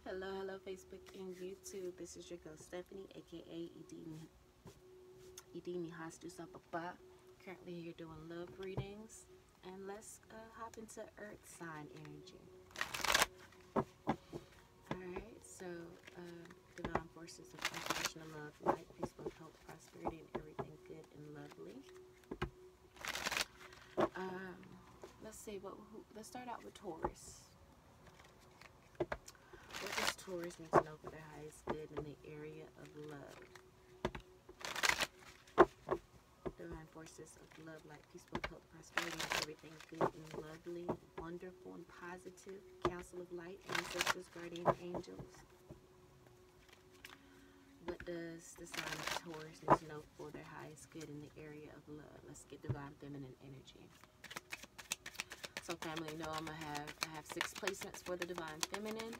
Hello, Facebook and YouTube. This is your girl Stephanie, aka Idini Hastus Papa. Currently here doing love readings, and let's hop into Earth sign energy. Alright, so divine forces of unconditional love, light, peaceful, health, prosperity, and everything good and lovely. Let's see, let's start out with Taurus. What does Taurus need to know for their highest good in the area of love? Divine forces of love, light, peaceful, health, prosperity, and everything good and lovely, wonderful and positive, council of light, ancestors, guardian angels. What does the sign of Taurus need to know for their highest good in the area of love? Let's get divine feminine energy. So family, know I have 6 placements for the divine feminine.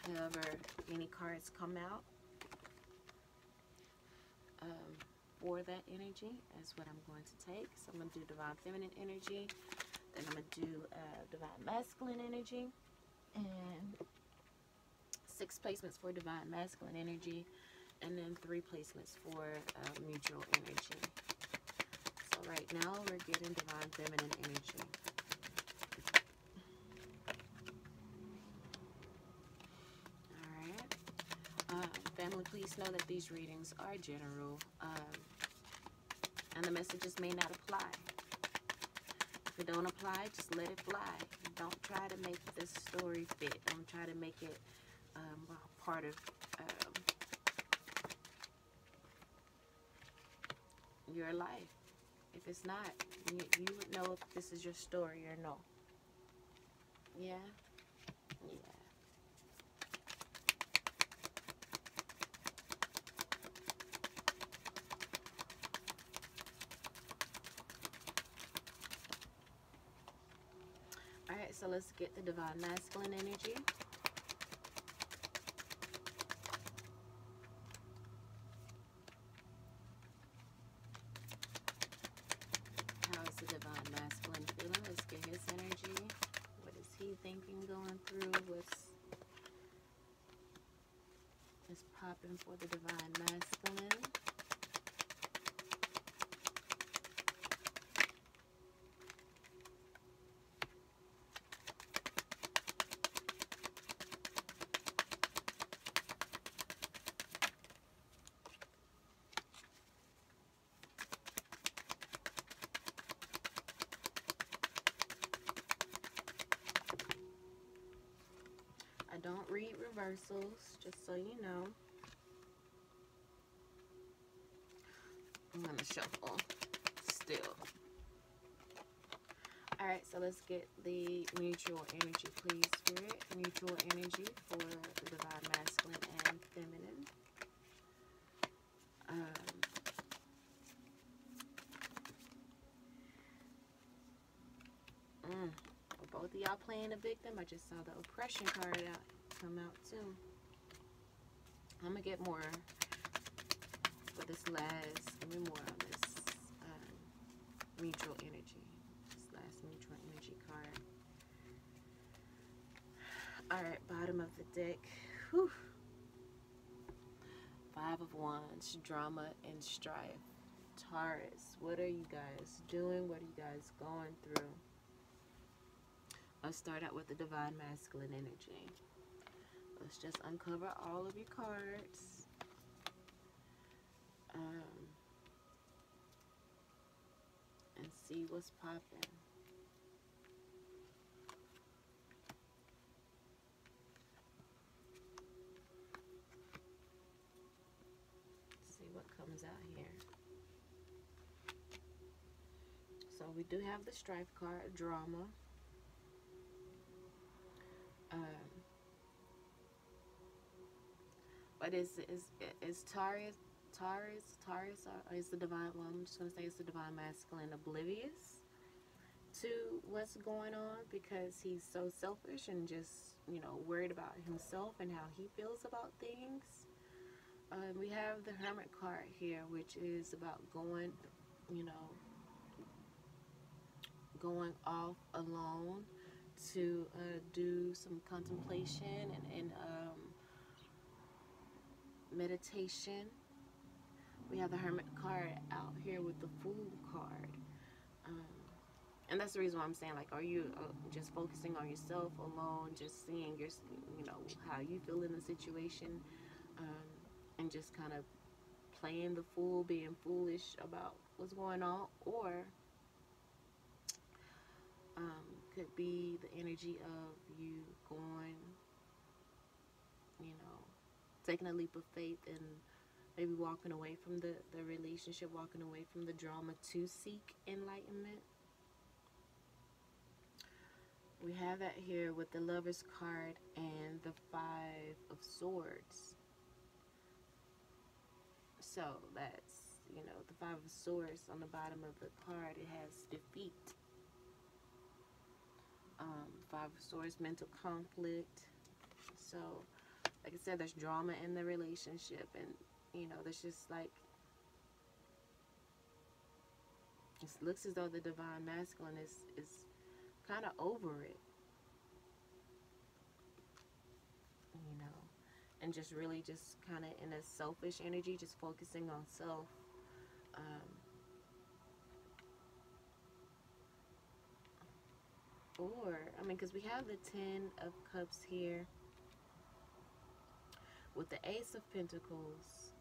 However many cards come out for that energy is what I'm going to take. So I'm going to do divine feminine energy, then I'm going to do divine masculine energy, and 6 placements for divine masculine energy, and then 3 placements for mutual energy. So right now we're getting divine feminine energy. Family, please know that these readings are general, and the messages may not apply. If it don't apply, just let it fly. Don't try to make this story fit. Don't try to make it part of your life. If it's not, you would know if this is your story or no. Yeah? Yeah. Alright, so let's get the divine masculine energy. How is the divine masculine feeling? Let's get his energy. What is he thinking, going through? What's popping for the divine masculine? I don't read reversals, just so you know. I'm going to shuffle still. Alright, so let's get the mutual energy, please, Spirit. Mutual energy for the divine masculine and feminine. Both of y'all playing a victim. I just saw the oppression card come out too. I'm gonna get more for this last. Give me more on this mutual energy. This last mutual energy card. All right, bottom of the deck. Whew. 5 of Wands, drama and strife. Taurus, what are you guys doing? What are you guys going through? Let's start out with the divine masculine energy. Let's just uncover all of your cards. And see what's popping. See what comes out here. So we do have the strife card, drama. But is Taurus is the divine, well, I'm just going to say it's the divine masculine oblivious to what's going on because he's so selfish and just, you know, worried about himself and how he feels about things. We have the Hermit card here, which is about going, you know, going off alone to do some contemplation and meditation. We have the Hermit card out here with the Fool card. Um, and that's the reason why I'm saying, like, are you just focusing on yourself alone, just seeing your, how you feel in the situation, and just kind of playing the fool, being foolish about what's going on, or could be the energy of you going, taking a leap of faith and maybe walking away from the relationship, walking away from the drama to seek enlightenment. We have that here with the Lover's card and the Five of Swords. So that's, the Five of Swords on the bottom of the card, it has defeat. Five of Swords, mental conflict. So, like I said, there's drama in the relationship, and, there's just like, it looks as though the Divine Masculine is kind of over it, and just really just kind of in a selfish energy, just focusing on self. Or, because we have the Ten of Cups here with the Ace of Pentacles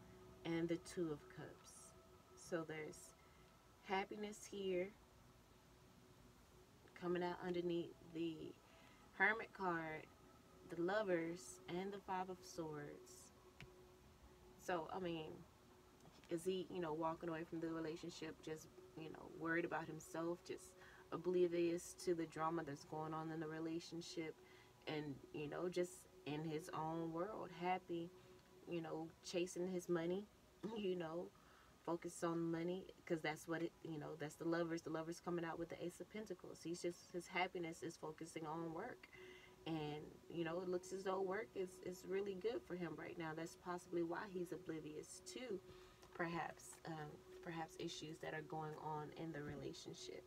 and the Two of Cups. So there's happiness here coming out underneath the Hermit card, the Lovers, and the Five of Swords. So, is he, walking away from the relationship just, worried about himself, just oblivious to the drama that's going on in the relationship, and, just in his own world, happy, chasing his money, focus on money, because that's what it, that's the Lovers. The Lovers coming out with the Ace of Pentacles. His happiness is focusing on work. And, it looks as though work is really good for him right now. That's possibly why he's oblivious to perhaps issues that are going on in the relationship.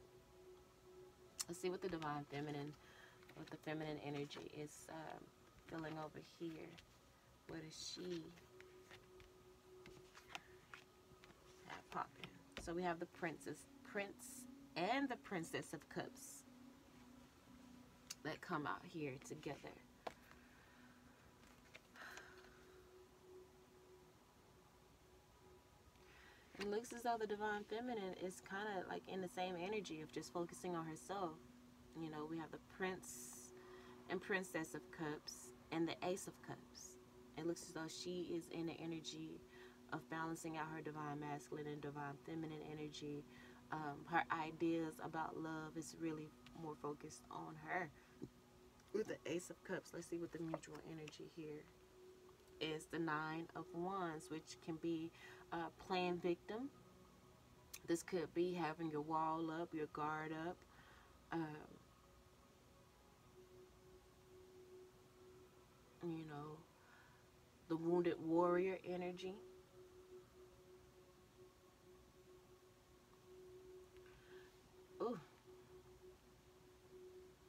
Let's see what the Divine Feminine, what the feminine energy is feeling over here. What does she have popping? So we have the Prince and the Princess of Cups that come out here together. It looks as though the Divine Feminine is kind of like in the same energy of just focusing on herself. We have the Prince and Princess of Cups and the Ace of Cups. It looks as though she is in the energy of balancing out her Divine Masculine and Divine Feminine energy. Her ideas about love is really more focused on her. With the Ace of Cups, let's see what the mutual energy here is. The Nine of Wands, which can be playing victim. This could be having your wall up, your guard up. The wounded warrior energy. Ooh.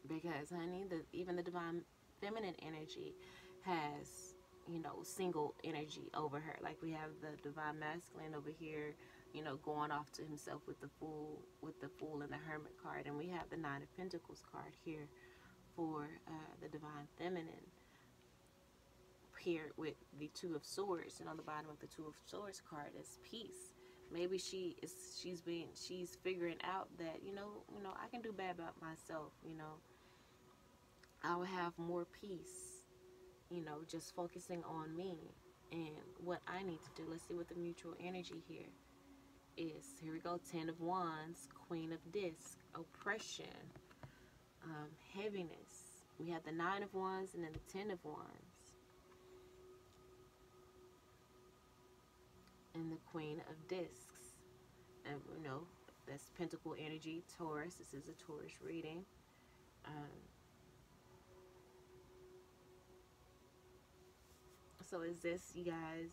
Because, honey, even the Divine Feminine energy has, single energy over her. Like we have the Divine Masculine over here, going off to himself with the Fool and the Hermit card. And we have the Nine of Pentacles card here for the Divine Feminine. Here with the Two of Swords, and on the bottom of the Two of Swords card is peace. Maybe she's figuring out that, I can do bad about myself, I'll have more peace, just focusing on me and what I need to do. Let's see what the mutual energy here is. Here we go. Ten of Wands, Queen of Discs, oppression, heaviness. We have the Nine of Wands and then the Ten of Wands. And the Queen of Discs. And, that's Pentacle energy, Taurus. This is a Taurus reading. So is this, you guys,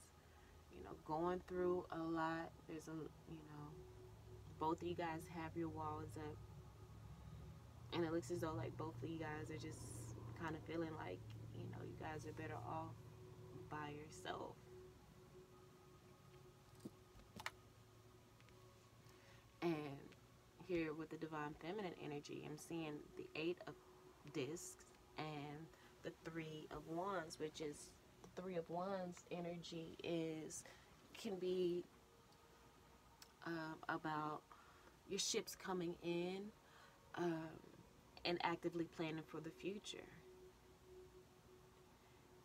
going through a lot? There's both of you guys have your walls up. And it looks as though like both of you guys are just kind of feeling like, you know, you guys are better off by yourself. And here with the divine feminine energy, I'm seeing the 8 of discs and the 3 of wands, which is the 3 of wands energy can be about your ships coming in and actively planning for the future.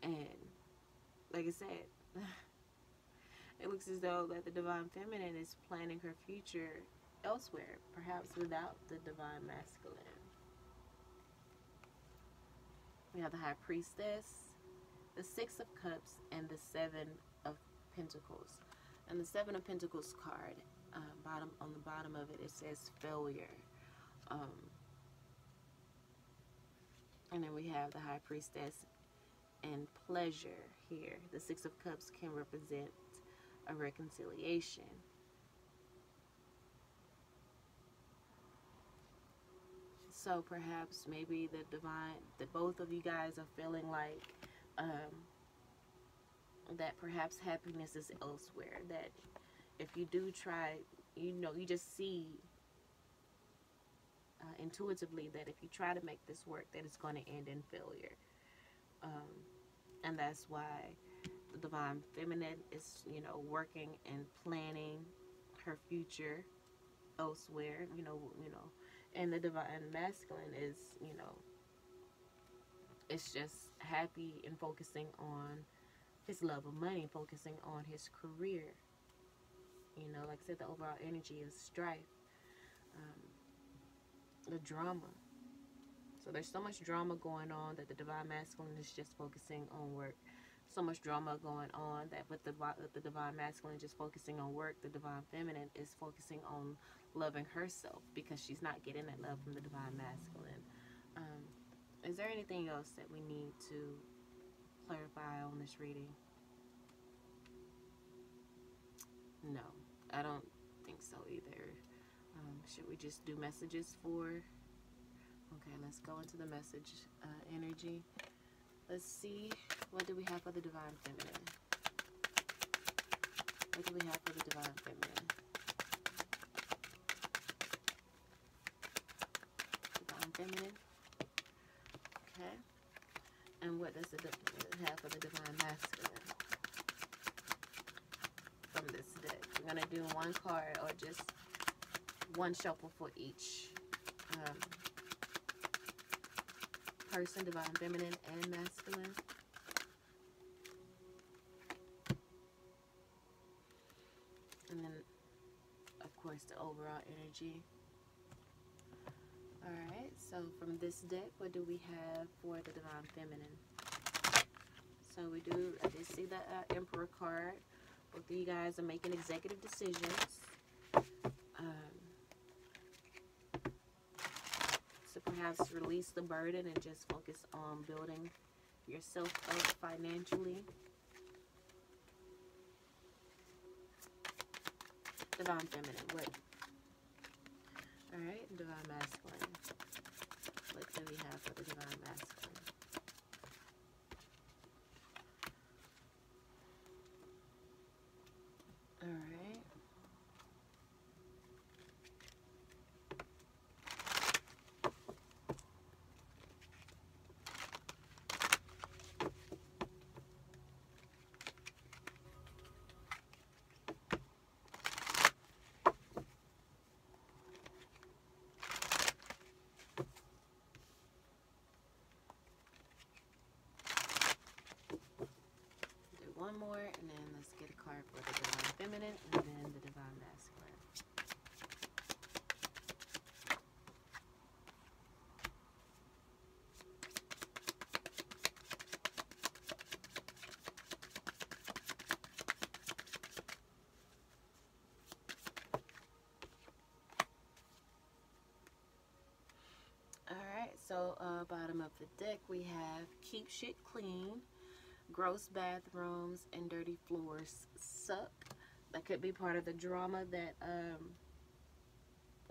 And like I said, it looks as though that the divine feminine is planning her future elsewhere, perhaps without the divine masculine. We have the High Priestess, the 6 of Cups, and the 7 of Pentacles. And the 7 of Pentacles card, on the bottom of it, it says failure. And then we have the High Priestess and pleasure here. The 6 of Cups can represent a reconciliation. So perhaps maybe that both of you guys are feeling like that perhaps happiness is elsewhere. That if you do try, you know, you just see intuitively that if you try to make this work, that it's going to end in failure. And that's why the divine feminine is, you know, working and planning her future elsewhere, you know, and the divine masculine is, you know, it's just happy and focusing on his love of money, focusing on his career. You know, like I said, the overall energy is strife, the drama. So there's so much drama going on that the divine masculine is just focusing on work. So much drama going on that with the divine masculine just focusing on work, the divine feminine is focusing on loving herself because she's not getting that love from the divine masculine. Is there anything else that we need to clarify on this reading? No, I don't think so either. Should we just do messages for... Okay, let's go into the message energy. Let's see, what do we have for the divine feminine? What do we have for the divine feminine? Divine feminine. Okay. And what does it have for the divine masculine? From this deck. We're going to do one card or just one shuffle for each person, divine feminine and masculine. And then, of course, the overall energy. Alright, so from this deck, what do we have for the divine feminine? So we do, I did see the Emperor card. Both of you guys are making executive decisions. So perhaps release the burden and just focus on building yourself up financially. Divine feminine, what? Alright, divine masculine. What do we have for the divine masculine? Alright. One more, and then let's get a card for the divine feminine and then the divine masculine. Alright, so bottom of the deck we have keep shit clean. Gross bathrooms and dirty floors suck. That could be part of the drama that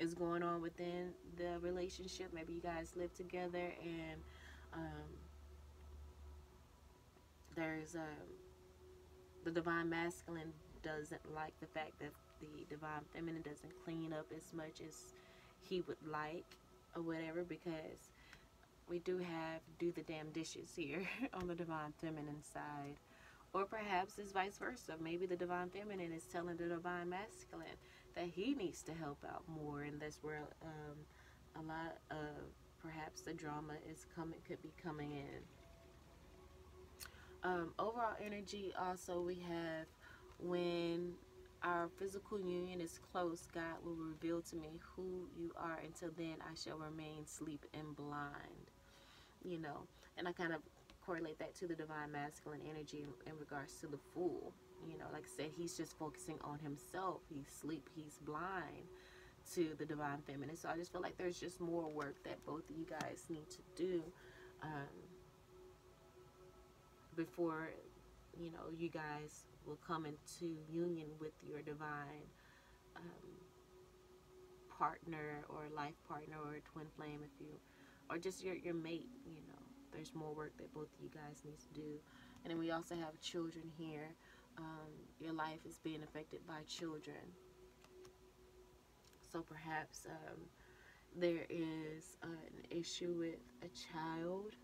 is going on within the relationship. Maybe you guys live together and there's the divine masculine doesn't like the fact that the divine feminine doesn't clean up as much as he would like or whatever, because we do the damn dishes here on the divine feminine side. Or perhaps it's vice versa. Maybe the divine feminine is telling the divine masculine that he needs to help out more, and that's where a lot of perhaps the drama could be coming in. Overall energy also, we have when our physical union is close, God will reveal to me who you are. Until then, I shall remain asleep and blind. You know, and I kind of correlate that to the divine masculine energy in regards to the fool. You know, like I said, he's just focusing on himself. He's asleep, he's blind to the divine feminine. So I just feel like there's just more work that both of you guys need to do before, you know, you guys will come into union with your divine partner or life partner or twin flame, if you, or just your mate. You know, there's more work that both of you guys need to do. And then we also have children here. Your life is being affected by children, so perhaps there is an issue with a child,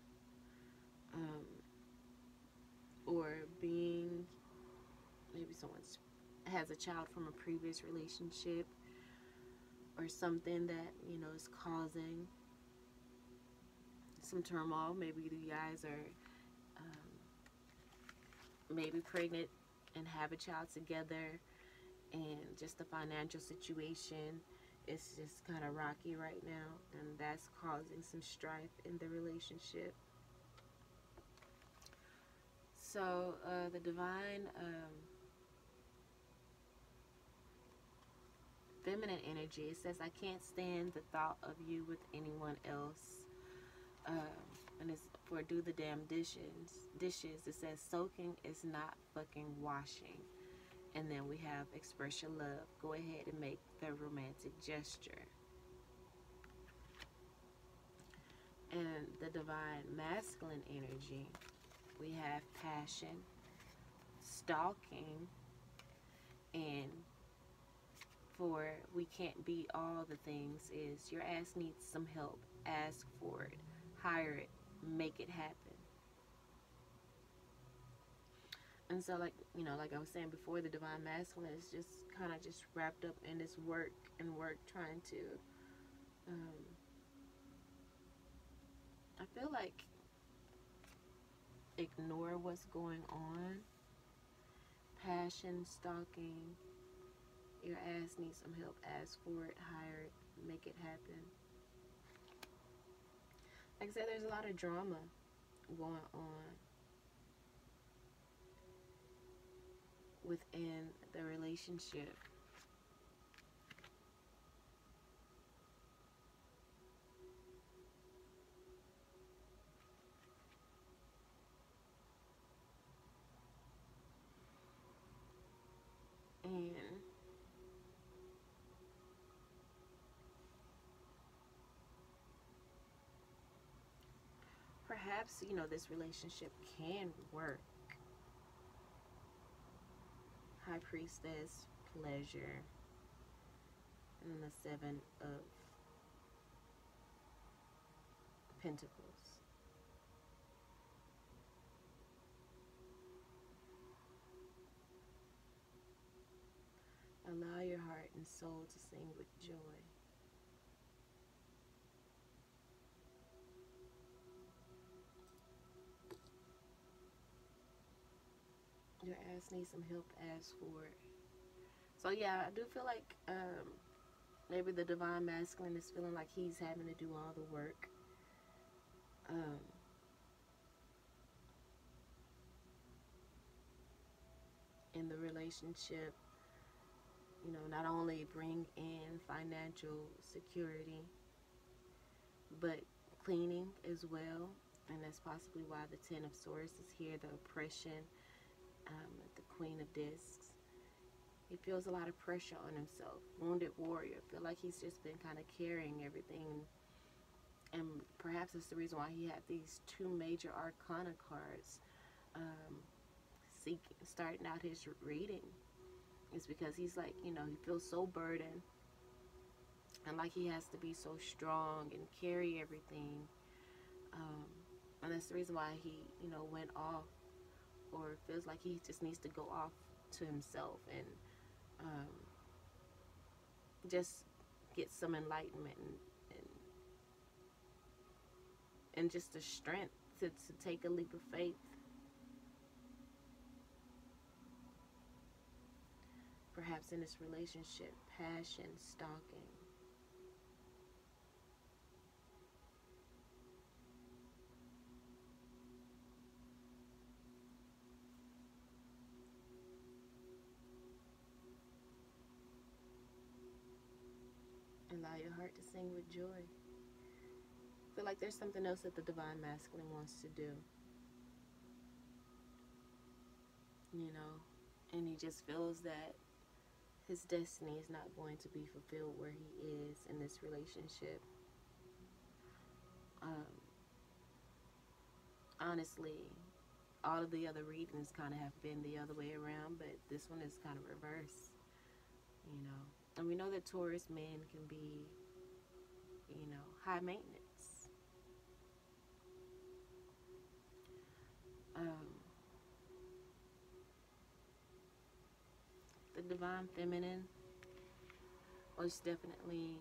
or being, maybe someone has a child from a previous relationship or something that, you know, is causing some turmoil. Maybe you guys are maybe pregnant and have a child together, and just the financial situation is just kind of rocky right now, and that's causing some strife in the relationship. So the divine feminine energy, it says, I can't stand the thought of you with anyone else. And it's for do the damn dishes. It says soaking is not fucking washing. And then we have express your love. Go ahead and make the romantic gesture. And the divine masculine energy, we have passion, stalking, and for we can't be all the things is your ass needs some help. Ask for it. Hire it. Make it happen. And so, like, you know, like I was saying before, the divine masculine is just kind of just wrapped up in this work, trying to I feel like ignore what's going on. Passion, stalking, your ass needs some help. Ask for it, hire it, make it happen. Like I said, there's a lot of drama going on within the relationship. And perhaps, you know, this relationship can work. High Priestess, pleasure, and the Seven of Pentacles. Allow your heart and soul to sing with joy. Your ass needs some help, ask for it. So yeah, I do feel like maybe the divine masculine is feeling like he's having to do all the work. In the relationship, you know, not only bring in financial security, but cleaning as well. And that's possibly why the Ten of Swords is here, the oppression, the Queen of Discs. He feels a lot of pressure on himself. Wounded warrior. Feel like he's just been kind of carrying everything. And perhaps it's the reason why he had these two major arcana cards starting out his reading. It's because he's like, he feels so burdened. And like he has to be so strong and carry everything. And that's the reason why he, went off, or feels like he just needs to go off to himself and just get some enlightenment and just the strength to take a leap of faith. Perhaps in this relationship, passion, stalking. Allow your heart to sing with joy. I feel like there's something else that the divine masculine wants to do. And he just feels that his destiny is not going to be fulfilled where he is in this relationship. Honestly, all of the other readings kind of have been the other way around, but this one is kind of reverse, And we know that Taurus men can be, high maintenance. The divine feminine most definitely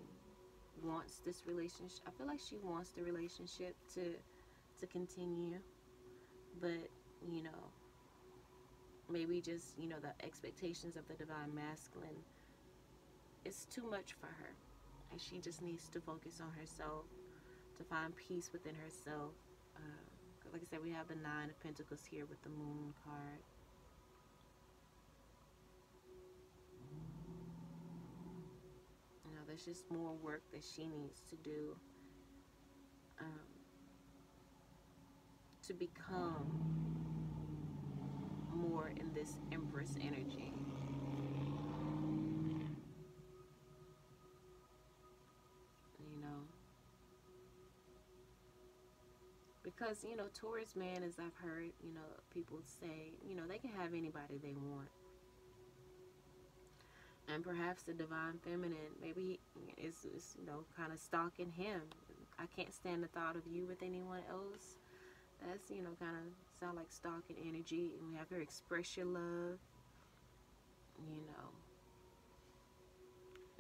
wants this relationship. I feel like she wants the relationship to continue, but maybe just the expectations of the divine masculine, it's too much for her, and she just needs to focus on herself, to find peace within herself. Like I said, we have the Nine of Pentacles here with the Moon card. There's just more work that she needs to do to become more in this Empress energy. Because, Taurus man, as I've heard, people say, they can have anybody they want. And perhaps the divine feminine, maybe is kind of stalking him. I can't stand the thought of you with anyone else. That's, kind of sound like stalking energy. And we have her express your love,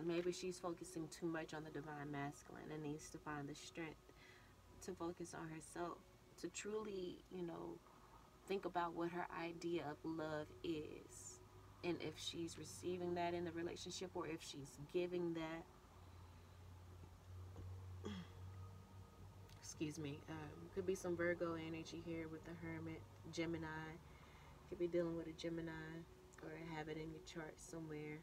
Maybe she's focusing too much on the divine masculine and needs to find the strength to focus on herself, to truly, think about what her idea of love is. And if she's receiving that in the relationship, or if she's giving that. Excuse me. Could be some Virgo energy here with the Hermit. Gemini. Could be dealing with a Gemini, or have it in your chart somewhere.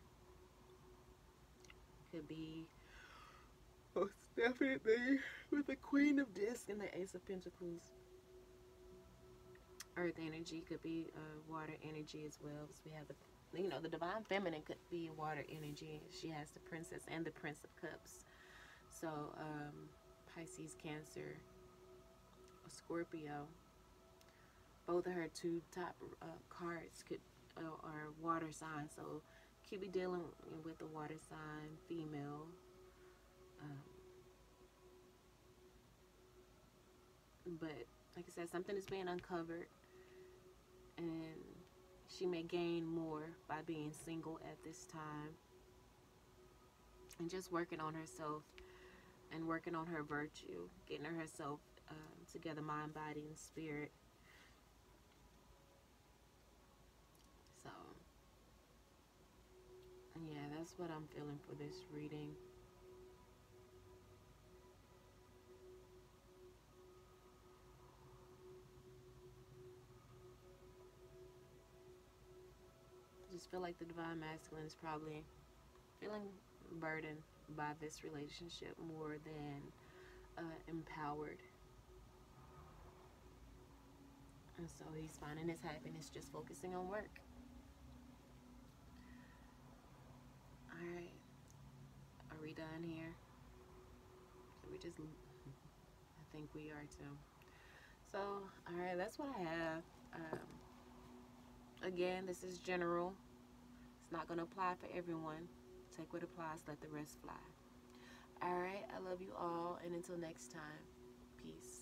Could be most definitely with the Queen of Discs and the Ace of Pentacles. Earth energy could be water energy as well. So we have the divine feminine could be water energy. She has the Princess and the Prince of Cups. So Pisces, Cancer, Scorpio. Both of her two top cards are water signs. So could be dealing with the water sign female. But like I said, something is being uncovered, and she may gain more by being single at this time, and just working on herself and working on her virtue, getting herself together, mind, body, and spirit. So yeah, that's what I'm feeling for this reading. I just feel like the divine masculine is probably feeling burdened by this relationship more than empowered. And so he's finding his happiness just focusing on work. in here. So I think we are too. So, alright, that's what I have. Again, this is general. It's not going to apply for everyone. Take what applies, let the rest fly. Alright, I love you all, and until next time, peace.